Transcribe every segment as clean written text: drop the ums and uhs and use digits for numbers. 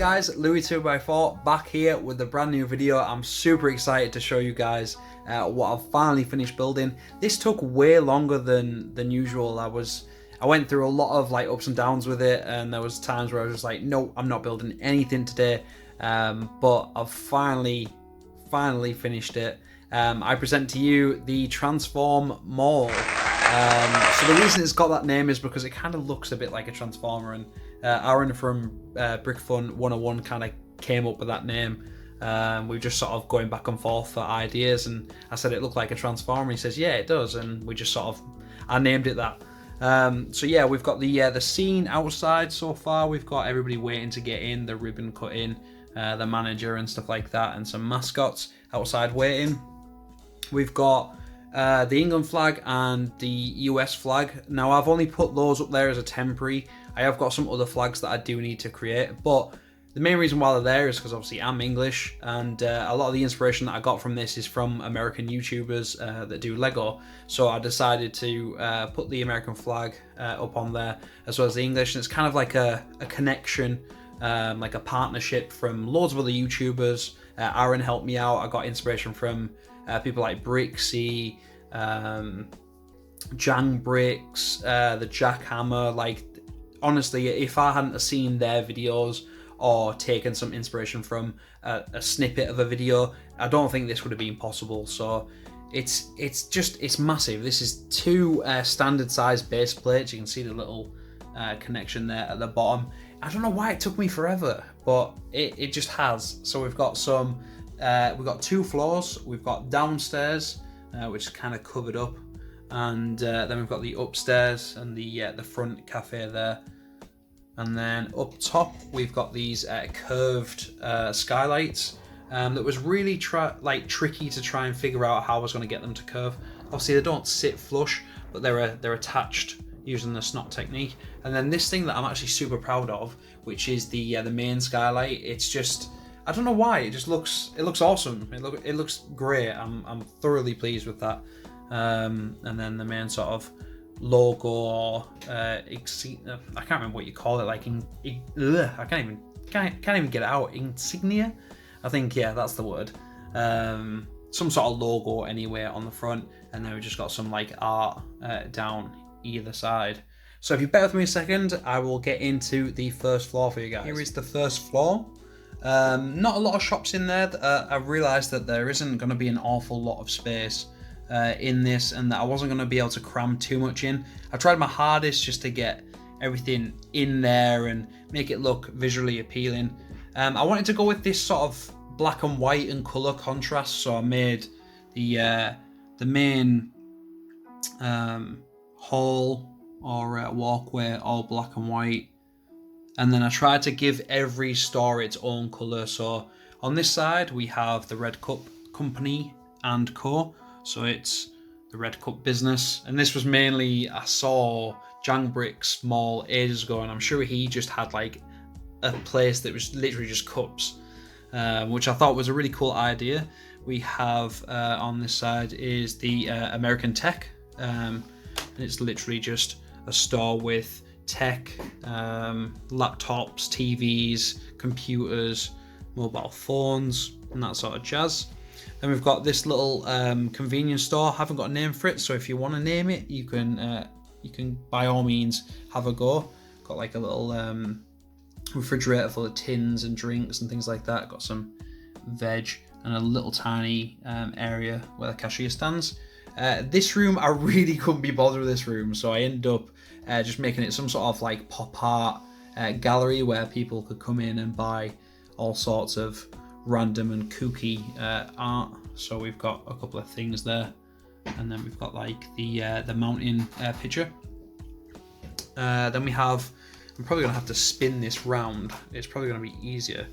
guys, Lewi 2x4 back here with a brand new video. I'm super excited to show you guys what I've finally finished building. This took way longer than usual. I went through a lot of like ups and downs with it, and there was times where I was just like, no, I'm not building anything today. But I've finally finished it. I present to you the Transform Mall. So the reason it's got that name is because it kind of looks a bit like a transformer, and Aaron from Brick Fun 101 kind of came up with that name. We were just sort of going back and forth for ideas, and I said it looked like a transformer. He says, yeah, it does, and we just I named it that. So yeah, we've got the scene outside so far. We've got everybody waiting to get in, the ribbon cutting, the manager and stuff like that, and some mascots outside waiting. We've got the England flag and the US flag. Now I've only put those up there as a temporary. I have got some other flags that I do need to create, but the main reason why they're there is because obviously I'm English, and a lot of the inspiration that I got from this is from American YouTubers that do Lego. So I decided to put the American flag up on there as well as the English, and it's kind of like a connection, like a partnership from loads of other YouTubers. Aaron helped me out. I got inspiration from people like Brixie, Jang Bricks, the Jackhammer. Like, honestly, if I hadn't seen their videos or taken some inspiration from a snippet of a video, I don't think this would have been possible. So it's massive. This is two standard size base plates. You can see the little connection there at the bottom. I don't know why it took me forever, but it just has. So we've got we've got two floors. We've got downstairs, which is kind of covered up, and then we've got the upstairs and the front cafe there. And then up top, we've got these curved skylights that was really tricky to try and figure out how I was going to get them to curve. Obviously, they don't sit flush, but they're attached using the snot technique. And then this thing that I'm actually super proud of, which is the main skylight. It's just, I don't know why, it looks awesome. It looks great. I'm thoroughly pleased with that. And then the main sort of logo, or I can't remember what you call it. Like I can't even get it out. Insignia, I think. Yeah, that's the word. Some sort of logo anyway on the front, and then we just got some like art down either side. So if you bear with me a second, I will get into the first floor for you guys. Here is the first floor. Not a lot of shops in there. I've realised that there isn't going to be an awful lot of space in this, and that I wasn't going to be able to cram too much in. I tried my hardest just to get everything in there and make it look visually appealing. I wanted to go with this sort of black and white and colour contrast, so I made the main hall or walkway all black and white, and then I tried to give every store its own colour. So on this side we have the Red Cup Company and Co. So it's the Red Cup business, and this was mainly, I saw Jang Brick's mall ages ago, and I'm sure he just had like a place that was literally just cups, which I thought was a really cool idea. We have on this side is the American Tech, and it's literally just a store with tech, laptops, TVs, computers, mobile phones, and that sort of jazz. Then we've got this little convenience store. I haven't got a name for it, so if you want to name it, you can by all means have a go. Got like a little refrigerator full of tins and drinks and things like that. Got some veg and a little tiny area where the cashier stands. This room, I really couldn't be bothered with this room, so I ended up just making it some sort of like pop art gallery where people could come in and buy all sorts of random and kooky art. So we've got a couple of things there, and then we've got like the mountain picture. Then we have, I'm probably gonna have to spin this round. It's probably gonna be easier.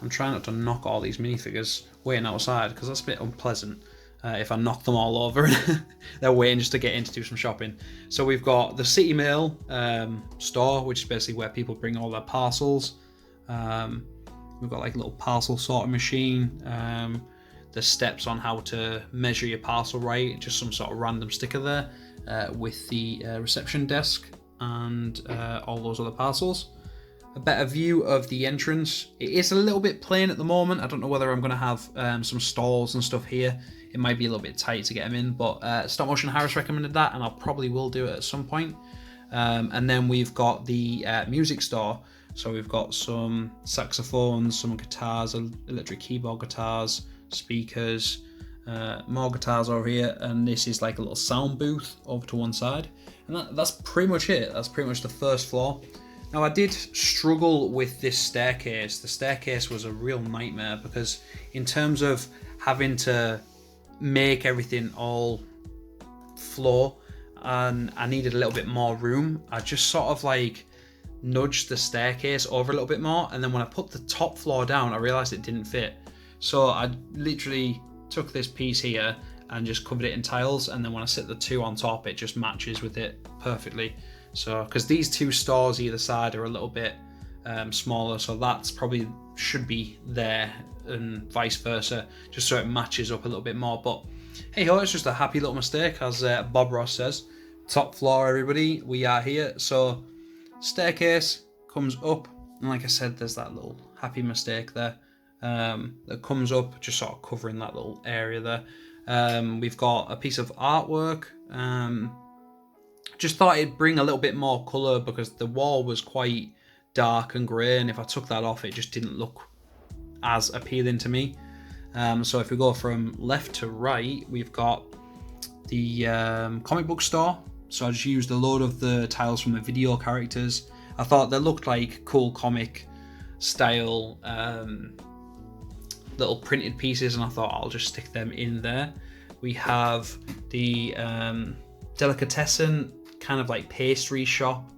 I'm trying not to knock all these minifigures waiting outside, because that's a bit unpleasant if I knock them all over. They're waiting just to get in to do some shopping. So we've got the City Mail store, which is basically where people bring all their parcels. We've got like a little parcel sorting machine. The steps on how to measure your parcel right, just some sort of random sticker there with the reception desk and all those other parcels. a better view of the entrance. It is a little bit plain at the moment. I don't know whether I'm going to have some stalls and stuff here. It might be a little bit tight to get them in, but Stop Motion Harris recommended that, and I'll probably will do it at some point. And then we've got the music store. So we've got some saxophones, some guitars, electric keyboard guitars, speakers, more guitars over here, and this is like a little sound booth over to one side. And that's pretty much it. That's pretty much the first floor. Now I did struggle with this staircase. The staircase was a real nightmare because in terms of having to make everything all floor, and I needed a little bit more room, I just sort of like nudged the staircase over a little bit more, and then when I put the top floor down I realized it didn't fit. So I literally took this piece here and just covered it in tiles, and then when I sit the two on top it just matches with it perfectly. So because these two stores either side are a little bit smaller, so that's probably should be there and vice versa, just so it matches up a little bit more. But hey ho, it's just a happy little mistake, as Bob Ross says. Top floor, everybody, we are here. So staircase comes up, and like I said, there's that little happy mistake there that comes up, just sort of covering that little area there. We've got a piece of artwork. Just thought it'd bring a little bit more colour because the wall was quite dark and grey, and if I took that off it just didn't look as appealing to me. So if we go from left to right, we've got the comic book store. So I just used a load of the tiles from the video characters. I thought they looked like cool comic style little printed pieces, and I thought I'll just stick them in there. We have the delicatessen kind of like pastry shop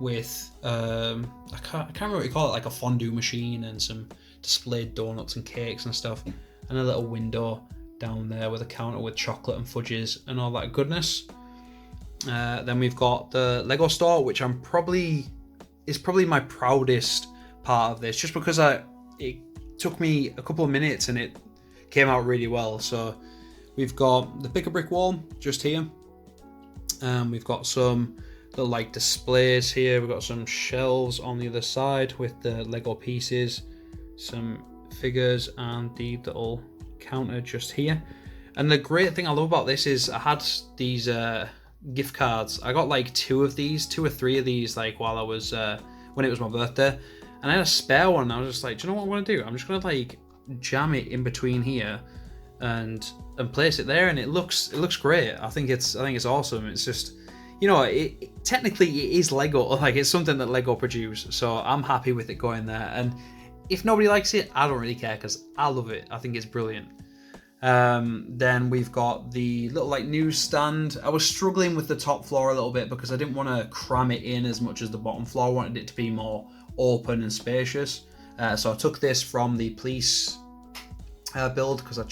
with I can't remember what you call it, like a fondue machine and some displayed donuts and cakes and stuff, and a little window down there with a counter with chocolate and fudges and all that goodness. Then we've got the Lego store, which is probably my proudest part of this, just because it took me a couple of minutes and it came out really well. So we've got the pick a brick wall just here. We've got some little like displays here. We've got some shelves on the other side with the Lego pieces, some figures, and the little counter just here. And the great thing I love about this is I had these gift cards. I got like two or three of these like while I was when it was my birthday, and I had a spare one. And I was just like, do you know what I'm gonna do? I'm just gonna like jam it in between here and place it there, and it looks great. I think it's awesome. It's just, you know, technically it is Lego, like it's something that Lego produce, so I'm happy with it going there. And if nobody likes it, I don't really care because I love it. I think it's brilliant. Then we've got the little like newsstand. I was struggling with the top floor a little bit because I didn't want to cram it in as much as the bottom floor. I wanted it to be more open and spacious. So I took this from the police build because I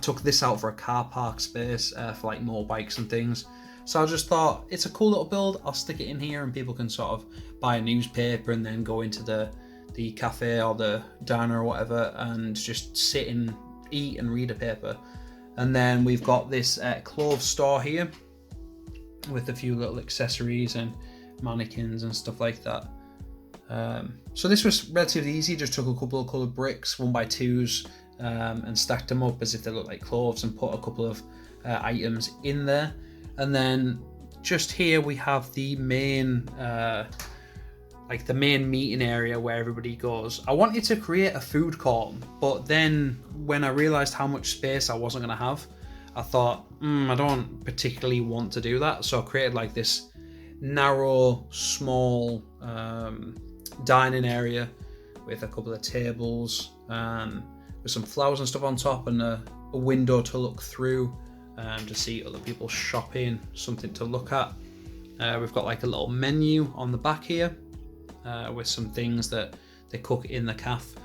took this out for a car park space for like more bikes and things. So I just thought it's a cool little build. I'll stick it in here and people can sort of buy a newspaper and then go into the cafe or the diner or whatever and just sit and eat and read a paper. And then we've got this clothes store here with a few little accessories and mannequins and stuff like that. So this was relatively easy. Just took a couple of coloured bricks, 1x2s, and stacked them up as if they looked like clothes and put a couple of items in there. And then just here we have the main meeting area where everybody goes. I wanted to create a food court, but then when I realized how much space I wasn't going to have, I thought, I don't particularly want to do that. So I created like this narrow, small dining area with a couple of tables with some flowers and stuff on top, and a window to look through to see other people shopping, something to look at. We've got like a little menu on the back here with some things that they cook in the cafe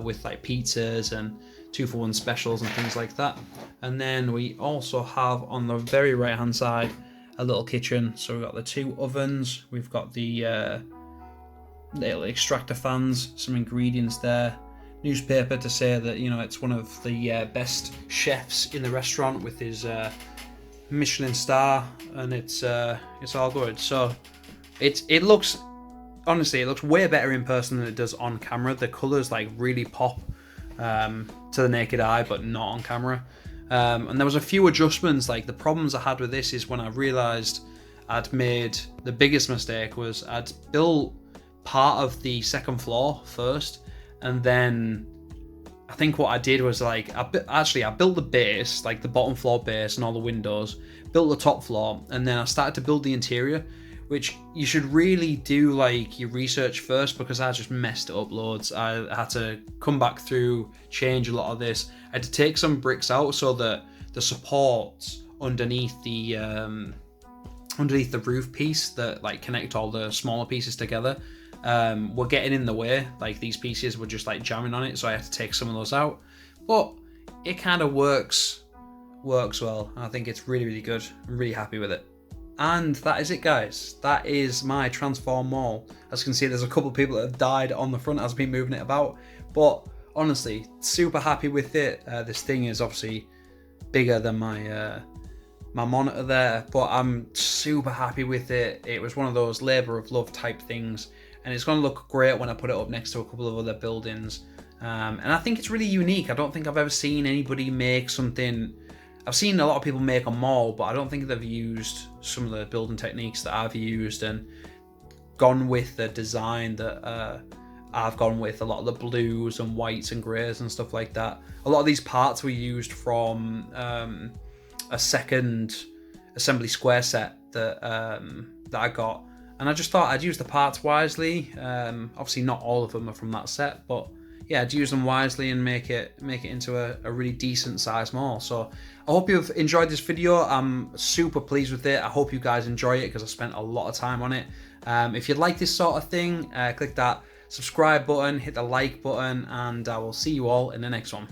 with like pizzas and 2-for-1 specials and things like that. And then we also have on the very right hand side a little kitchen. So we've got the 2 ovens, we've got the little extractor fans, some ingredients there, newspaper to say that, you know, it's one of the best chefs in the restaurant with his Michelin star, and it's all good. So it looks, honestly, it looks way better in person than it does on camera. The colours like really pop to the naked eye, but not on camera. And there was a few adjustments. Like the problems I had with this is when I realised I'd made the biggest mistake was I'd built part of the second floor first, and then I think what I did was like I built the base, like the bottom floor base and all the windows, built the top floor, and then I started to build the interior, which you should really do like your research first, because I just messed it up loads. I had to come back through, change a lot of this. I had to take some bricks out so that the supports underneath the roof piece that like connect all the smaller pieces together were getting in the way. Like these pieces were just like jamming on it, so I had to take some of those out. But it kind of works well. I think it's really good. I'm really happy with it. And that is it, guys. That is my transform mall. As you can see, there's a couple of people that have died on the front as I've been moving it about, but honestly, super happy with it. This thing is obviously bigger than my monitor there, but I'm super happy with it. It was one of those labor of love type things, and it's going to look great when I put it up next to a couple of other buildings. And I think it's really unique. I don't think I've ever seen anybody make something. I've seen a lot of people make a mall, but I don't think they've used some of the building techniques that I've used and gone with the design that I've gone with. A lot of the blues and whites and greys and stuff like that. A lot of these parts were used from a second assembly square set that I got, and I just thought I'd use the parts wisely. Obviously not all of them are from that set, but yeah, I'd use them wisely and make it into a really decent size mall. So I hope you've enjoyed this video. I'm super pleased with it. I hope you guys enjoy it because I spent a lot of time on it. If you'd like this sort of thing, click that subscribe button, hit the like button, and I will see you all in the next one.